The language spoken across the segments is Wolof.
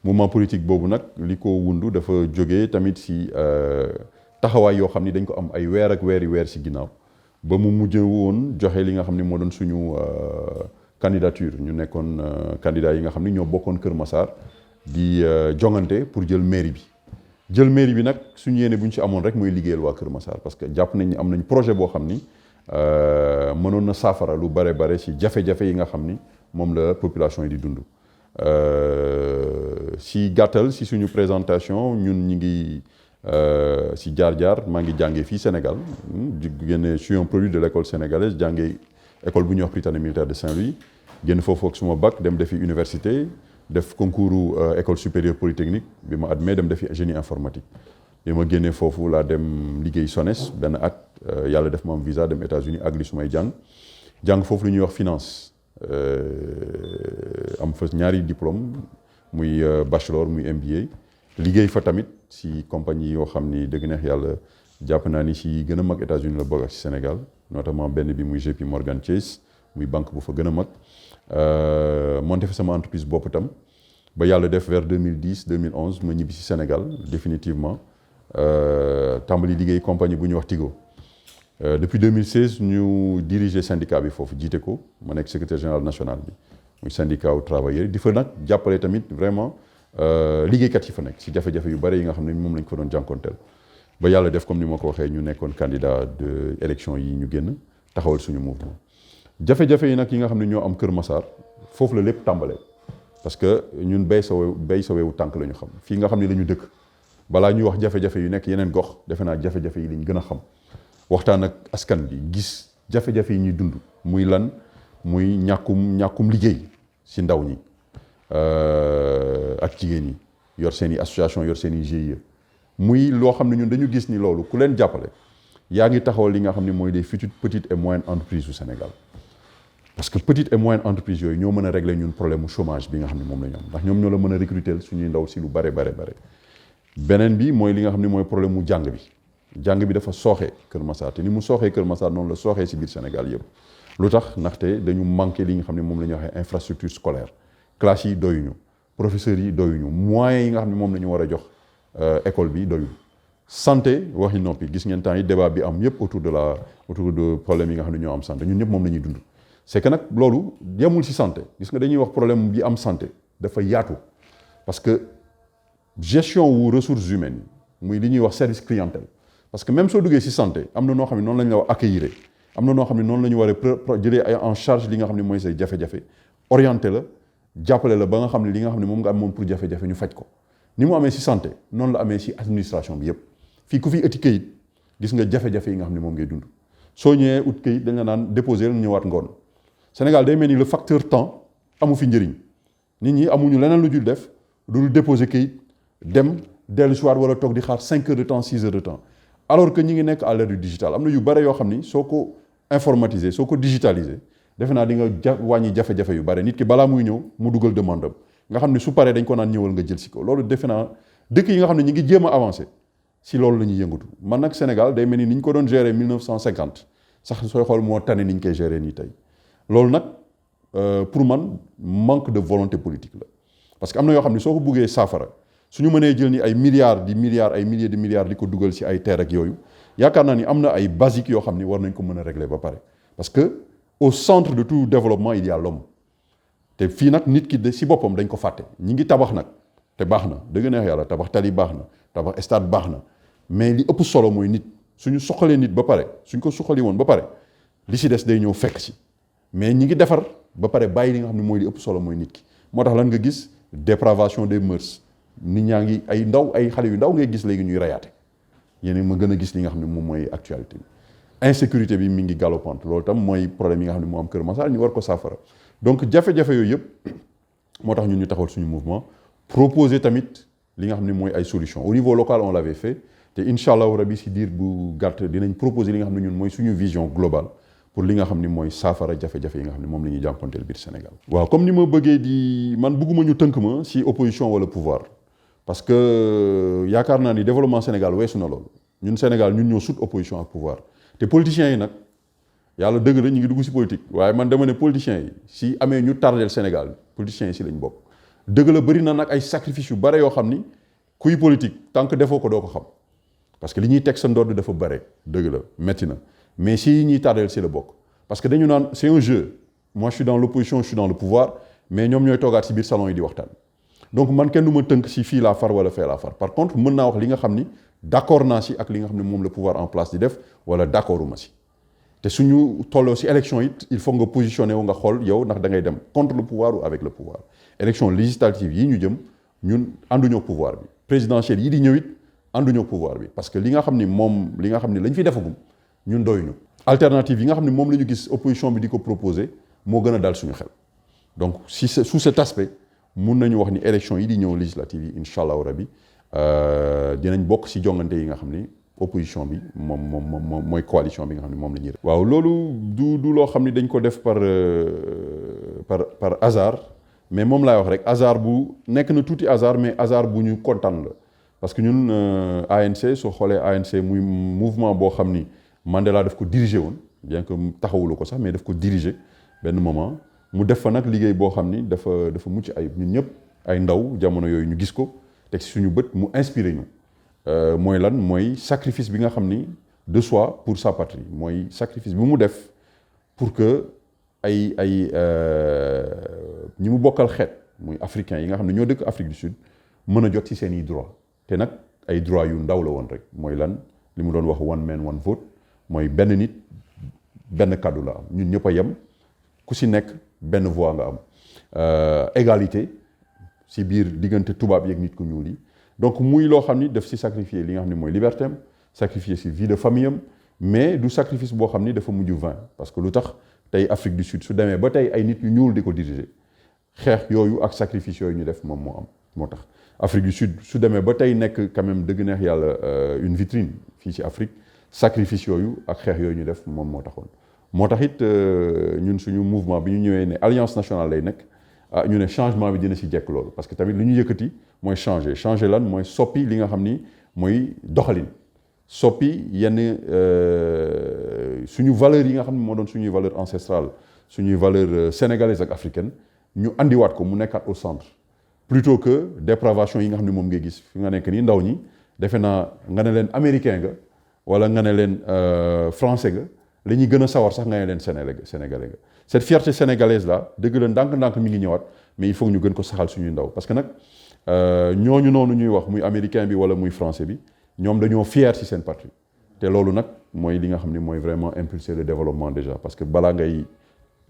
mouvement politique boobu nag li ko wundu dafa jógee tamit si taxawaay yoo xam ni dañ ko am ay weer ak weeri weer si ginnaaw ba mu mujj woon joxe li nga xam ni moo doon suñu candidature ñu nekkoon candidat yi nga xam ni ñoo bokkoon Kër Massar di jongante pour jël mairie bi nag suñu yéene bu ñu si amoon rek mooy liggéeyal waa Kër Massar parce que jàpp nañ ni am nañ projet boo xam ni mënoon na saafara lu bare si jafe-jafe yi nga xam ni moom la population yi di dund. Si gàttal si suñu présentation ñun ñi ngi si jaar-jaar maa ngi jàngee fii Sénégal je suis un produit de l'école sénégalaise jàngee école bu ñuy wax Prytanée militaire de Saint-Louis génn foofu ak suma bac dem defi université def concours école supérieure polytechnique bi ma admis dem defi génie informatique bi ma génnee foofu laa dem liggéey SONES benn at yàlla def ma am visa dem États-Unis ak li sumay jàng foofu lu ñuy wax finance am fa ñaari diplôme muy bachelor muy MBA liggéey fa tamit si compagnie yoo xam ni dëgg neex yàlla jàpp naa ni si gën a mag États-Unis la bokk ak si Sénégal notamment benn bi muy JP Morgan Chase muy banque bu fa gën a mag monté fa sama entreprise bopp itam ba yàlla def vers 2010 2011 ma ñibbi si Sénégal définitivement tàmbali liggéey compagnie bu ñuy wax Tigo depuis 2016 ñu diriger syndicat bi foofu jiite ko ma nekk secrétaire général national bi muy syndicat wu travailleurs di fa nag jàppale tamit vraiment liggéeykat yi fa nekk si jafe-jafe yu bëri yi nga xam ne moom lañ ko doon jànkonteel ba yàlla def comme ni ma ko waxee ñu nekkoon candidat de élection yi ñu génn taxawal suñu mouvement jafe-jafe yi nag yi nga xam ne ñoo am Kër Massar foofu la lépp tàmbalee parce que ñun béy sa wewu tànk la ñu xam fii nga xam ne la ñu dëkk balaa ñuy wax jafe-jafe yu nekk yeneen gox defe naa jafe-jafe yi lañ gën a xam waxtaan ak askan bi gis jafe-jafe yi ñuy dund muy lan muy ñàkkum liggéey si ndaw ñi ak jigéen ñi yor seen i association yor seen i GIE muy loo xam ne ñun dañu gis ni loolu ku leen jàppale yaa ngi taxawal li nga xam ne mooy des futures petites et moyennes entreprises du Sénégal parce que petites et moyennes entreprises yooyu ñoo mën a régler ñun problème mu chômage bi nga xam ne moom la ñu am ndax ñoom ñoo la mën a recruter suñuy ndaw si lu bare beneen bi mooy li nga xam ne mooy problème mu jàng bi dafa sooxee Kër Massar te ni mu sooxee Kër Massar noonu la sooxee si biir Sénégal yëpp lu tax ndaxte dañu manqué li nga xam ne moom la ñuy waxee infrastructure scolaire classes yi doyuñu professeurs yi doyuñu moyens yi nga xam ne moom la ñu war a jox école bi doyul santé waxi noppi gis ngeen temps yi débat bi am yëpp autour de problème yi nga xam ne ñoo am santé ñun ñëpp moom la ñuy dund c'est que nag loolu yemul si santé gis nga dañuy wax problème bi am santé dafa yaatu parce que gestion wu ressources humaines yi muy li ñuy wax service clientèle parce que même soo duggee si santé am na noo xam ne noonu la ñu la war accueillir am na noo xam ne noonu la ñu war a jëlee en charge li nga xam ne mooy say jafe-jafe orienté la jàppale la ba nga xam ne li nga xam ne moom nga am moom pour jafe-jafe ñu faj ko ni mu amee si santé noonu la amee si administration bi yëpp fii ku fi ëtti këyit gis nga jafe-jafe yi nga xam ne moom ngay dund soo ñëwee ut këyit dañ la naan déposer la ñëwaat ngoon Sénégal day mel ni le facteur temps amu fi njëriñ nit ñi amuñu leneen lu dul def lu dul déposer këyit dem dellu si waat wala toog di xaar 5 heures de temps 6 heures de temps alors que ñi ngi nekk à l'ère du digital am na yu bare yoo xam ni soo ko informatiser soo ko digitaliser defe naa di nga wàññi jafe-jafe yu bare nit ki balaa muy ñëw mu dugal demande am nga xam ne su paree dañ ko naan ñëwal nga jël si ko loolu defe naa dëkk yi nga xam ne ñi ngi jéem a avancé si loolu la ñuy yëngatu man nag Sénégal day mel ni ñu ko doon gérer 1950 sax sooy xool moo tane ni ñu koy gérer nii tey loolu nag pour man manque de volonté politique la parce que am na yoo xam ne soo ko buggee saafara suñu mënee jël ni ay milliards ay milliers de milliards di ko dugal si ay terre ak yooyu yaakaar naa ni am na ay basiques yoo xam ni war nañ ko mën a régler ba pare parce que au centre de tout développement il y a l'homme te fii nag nit ki de si boppam dañ ko fàtte ñi ngi tabax nag te baax na dëgg neex yàlla tabax tali baax na tabax stade baax na mais li ëpp solo mooy nit suñu suqalee nit ba pare suñ ko suqali woon ba pare li si des day ñëw fekk si mais ñi ngi defar ba pare bàyyi li nga xam ne mooy li ëpp solo mooy nit ki moo tax lan nga gis dépravation des mœurs nit ñaa ngi ay xale yu ndaw ngay gis léegi ñuy rayaate yéen ma gën a gis li nga xam ne moom mooy actualité bi insécurité bi mi ngi galopante loolu tam mooy problème yi nga xam ne moo am Kër Massar ñu war ko saafara donc jafe-jafe yooyu yëpp moo tax ñun ñu taxawal suñu mouvement proposer tamit li nga xam ne mooy ay solutions au niveau local on l'avait fait te incha allahu rabi si diir bu gàtt dinañ proposer li nga xam ne ñun mooy suñu vision globale pour li nga xam ne mooy saafara jafe-jafe yi nga xam ne moom la ñuy jànkonteel biir Sénégal. waaw comme ni ma bëggee man bëgguma ñu tënk ma si opposition wala pouvoir parce que yaakaar naa ni développement Sénégal weesu na loolu ñun Sénégal ñun ñoo sut opposition ak pouvoir te politiciens yi nag yàlla dëgg la ñu ngi dugg si politique waaye man dama ne politiciens yi si amee ñu tardeel Sénégal politiciens yi si lañ bokk dëgg la bëri na nag ay sacrifice yu bare yoo xam ni kuy politique tant que defoo ko doo ko xam parce que li ñuy teg sa ndodd dafa bare dëgg la métti na mais si ñuy tardeel si la bokk parce que dañu naan c'est un jeu moi je suis dans l'opposition je suis dans le pouvoir mais ñoom ñooy toogaat si biir salon yi di waxtaan donc man kenn du ma tënk si fii laa far wala fee laa far par contre mën naa wax li nga xam ni d'accord naa si ak li nga xam ne moom le pouvoir en place di def wala d'accorduma si te suñu tolloo si élection it il faut nga positionné wu nga xool yow ndax da ngay dem contre le pouvoir ou avec le pouvoir élection législative yi ñu jëm ñun ànduñoo pouvoir bi présidentielle yi di ñëw it ànduñoo pouvoir bi parce que li nga xam ni moom li nga xam ni lañ fiy defagum ñun doyuñu alternative yi nga xam ne moom la ñu gis opposition bi di ko proposer moo gën a dal suñu xel donc si sous cet aspect mun nañu wax ni élection yi di ñëw législative yi incha allahu rabi dinañ bokk si jongante yi nga xam ni opposition bi moom mooy coalition bi nga xam ne moom la ñuy def. waaw loolu du loo xam ni dañ ko def par hasard mais moom laay wax rek hasard bu nekk na tuuti hasard mais hasard bu ñu kontaan la parce que ñun ANC soo xoolee ANC muy mouvement boo xam ni Mandela daf ko diriger woon bien que taxawulu ko sax mais daf ko diriger benn moment mu def fa nag liggéey boo xam ni dafa mucc ayib ñun ñëpp ay ndaw jamono yooyu ñu gis ko teg si suñu bët mu inspiré ñu. mooy lan mooy sacrifice bi nga xam ni de soi pour sa patrie mooy sacrifice bi mu def pour que ay ñi mu bokkal xeet muy africains yi nga xam ne ñoo dëkk Afrique du Sud mën a jot ci seen i droit te nag ay droit yu ndaw la woon rek mooy lan li mu doon wax one man one vote mooy benn nit benn kàddu la am ñun ñëpp a yem ku si nekk benn voix nga am égalité si biir diggante tubaab yeeg nit ku ñuul yi donc muy loo xam ni daf si sacrifier li nga xam ne mooy liberté am sacrifier si vie de famille am mais du sacrifice boo xam ni dafa mujj vain parce que lu tax tey Afrique du Sud su demee ba tey ay nit yu ñuul di ko diriger xeex yooyu ak sacrifice yooyu ñu def moom moo am moo tax Afrique du Sud su demee ba tey nekk quand même dëgg neex yàlla une vitrine fii ci Afrique sacrifice yooyu ak xeex yooyu ñu def moom moo taxoon moo tax it ñun suñu mouvement bi ñu ñëwee ne alliance nationale lay nekk ñu ne changement bi dina si jekk loolu parce que tamit li ñu yëkkati mooy changer lan mooy soppi li nga xam ni mooy doxalin soppi yenn suñu valeurs yi nga xam ne moo doon suñuy valeur ancestrale suñuy valeur sénégalaise ak africaine ñu andiwaat ko mu nekkaat au centre plutôt que dépravation yi nga xam ne moom ngay gis fi nga nekk nii ndaw ñi defe naa nga ne leen américain nga wala nga ne leen français nga la ñuy gën a sawar sax nga ne leen sénégalais nga cette fierté sénégalaise là dëgg la ndànk-ndànk mi ngi ñëwaat mais il faut ñu gën ko saxal suñuy ndaw parce que nag ñooñu noonu ñuy wax muy américain bi wala muy français bi ñoom dañoo fier ci seen patrie te loolu nag mooy li nga xam ne mooy vraiment impulser le développement déjà parce que balaa ngay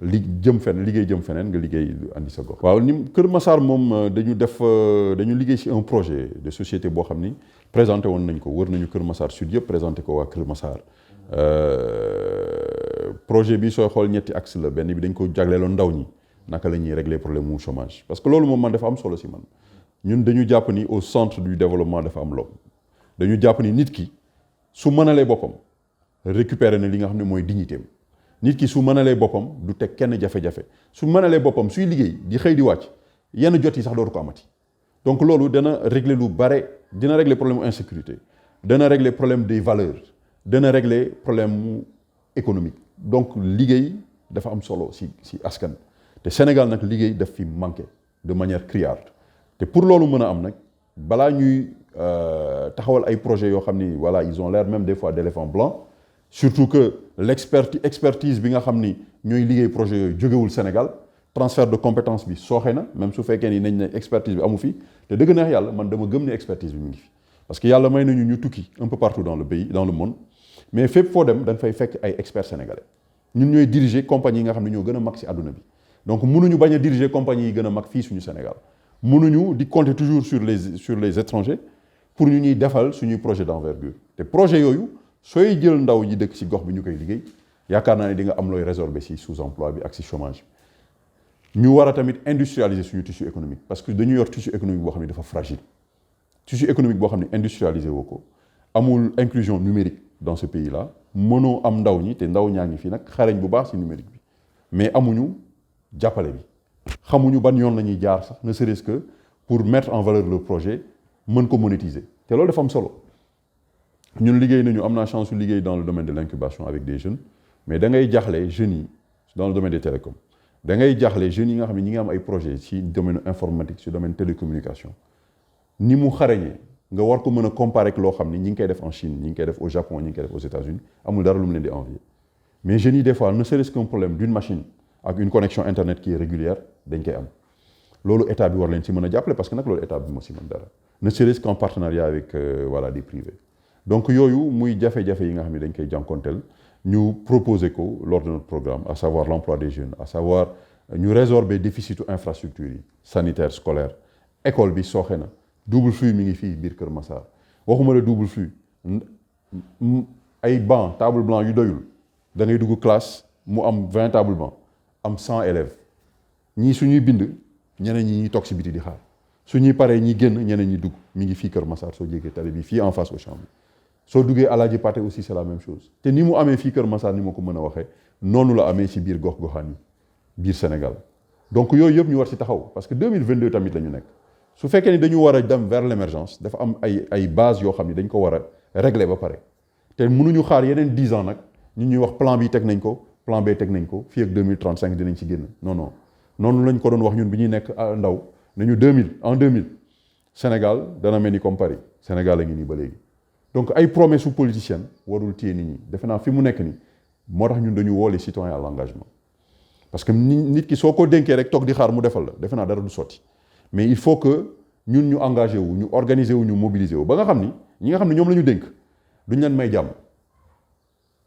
liggéey jëm feneen nga liggéey andi sa gox. waaw ni Kër Massar moom dañu liggéey ci un projet de société boo xam ni présenté woon nañ ko wër nañu Kër Massar Sud yëpp présenté ko waa Kër Massar projet bi sooy xool ñetti axe la benn bi dañ ko jagleeloon ndaw ñi naka la ñuy régler problème mu chômage parce que loolu moom man dafa am solo si man ñun dañu jàpp ni au centre du développement dafa am l'homme dañu jàpp ni nit ki su mënalee boppam récupérer na li nga xam ne mooy dignitéem nit ki su mënalee boppam du teg kenn jafe-jafe su mënalee boppam suy liggéey di xëy di wàcc yenn jot yi sax dootu ko amati donc loolu dana régler lu bare dina régler problème mu insécurité dana régler problème des valeurs dana régler problème mu économique donc liggéey dafa am solo si askan te Sénégal nag liggéey daf fi manqué de manière criarde te pour loolu mën a am nag balaa ñuy taxawal ay projets yoo xam ni voilà ils ont l'air même des fois d'éléphant blanc surtout que expertise bi nga xam ni ñooy liggéey projet yooyu jógewul Sénégal transfert de compétence bi sooxe na même su fekkee ni nañ ne expertise bi amu fi te dëgg neex yàlla man dama gëm ne expertise bi mu ngi fi parce que yàlla may nañu ñu tukki un peu partout dans le pays dans le monde mais fépp foo dem da nga fay fekk ay experts sénégalais ñun ñooy diriger compagnie yi nga xam ne ñoo gën a mag ci àdduna bi donc mënuñu bañ a diriger compagnie yi gën a mag fii suñu Sénégal mënuñu di compter toujours sur les étrangers pour ñu ñuy defal suñuy projet d'envergure te projet yooyu sooy jël ndaw yi dëkk ci gox bi ñu koy liggéey yaakaar naa ne di nga am looy résorber ci sous-emploi bi ak ci chômage bi ñu war a tamit industrialiser suñu tissu économique parce que dañu yor tissu économique boo xam ne dafa fragile tissu économique boo xam ne industrialisé woo ko amul inclusion numérique dans ce pays là mënoo am ndaw ñi te ndaw ñaa ngi fii nag xarañ bu baax ci numérique bi mais amuñu jàppale bi xamuñu ban yoon la ñuy jaar sax ne serait-ce que pour mettre en valeur le projet mën ko monétiser te loolu dafa am solo ñun liggéey nañu am naa chance su liggéey dans le domaine de l'incubation avec des jeunes mais da ngay jaaxle jeunes yi dans le domaine des télécoms da ngay jaaxle jeunes yi nga xam ne ñi ngi am ay projets ci domaine informatique ci domaine télécommunication ni mu xarañee nga war ko mën a comparer ak loo xam ni ñi ngi koy def en Chine ñi ngi koy def au Japon ñi ngi koy def aux États-Unis amul dara lu mu leen di envier mais jeunes yi des fois ne serait-ce qu'un problème d'une machine ak une connexion internet qui est régulière dañ koy am loolu état bi war leen ci mën a jàppale parce que nag loolu état bi moo si mën dara ne serait-ce qu'en partenariat avec voilà des privés donc yooyu muy jafe-jafe yi nga xam ne dañ koy jànkonteel ñu proposer ko lors de notre programme à savoir l'emploi des jeunes à savoir ñu résorber déficitu infrastructure yi sanitaire scolaire école bi sooxe na double flux mi ngi fii biir Kër Massar waxuma la double flux ay banc table blanc yu doyul da ngay dugg classe mu am 20 table banc am 100 élèves ñii suñuy bind ñeneen ñi ñuy toog si biti di xaar suñuy paree ñi génn ñeneen ñi dugg mi ngi fii Kër Massar soo jégee tali bi fii en face au champ bi soo duggee Alaaji Paté aussi c'est la même chose te ni mu amee fii Kër Massar ni ma ko mën a waxee noonu la amee si biir gox-goxaan yi biir Sénégal donc yooyu yëpp ñu war si taxaw parce que 2022 tamit la ñu nekk su fekkee ni dañu war a dem vers l'émergence dafa am ay base yoo xam ni dañ ko war a régler ba pare te mënuñu xaar yeneen 10 ans nag ñu ñuy wax plan bi teg nañ ko plan B teg nañ ko fii ak 2035 dinañ ci génn non non noonu lañ ko doon wax ñun bi ñuy nekk ndaw nañu 2000 Sénégal dana mel ni comme Paris Sénégal a ngi nii ba léegi donc ay promesses su politicienne warul téye nit ñi defe naa fi mu nekk nii moo tax ñun dañu woo les citoyens à l'engagement parce que nit ki soo ko dénkee rek toog di xaar mu defal la defe naa dara du sotti mais il faut que ñun ñu engagé wu ñu organiser wu ñu mobiliser wu ba nga xam ni ñi nga xam ne ñoom la ñu dénk duñ leen may jàmm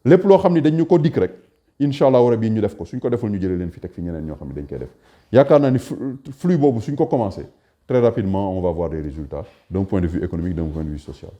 lépp loo xam ni dañ ñu ko dikk rek incha allah rabi ñu def ko suñ ko deful ñu jëlee leen fi teg fi ñeneen ñoo xam ne dañ koy def yaakaar naa ni flux boobu suñ ko commencé très rapidement on va voir des résultats d'un point de vue économique d'un point de vue social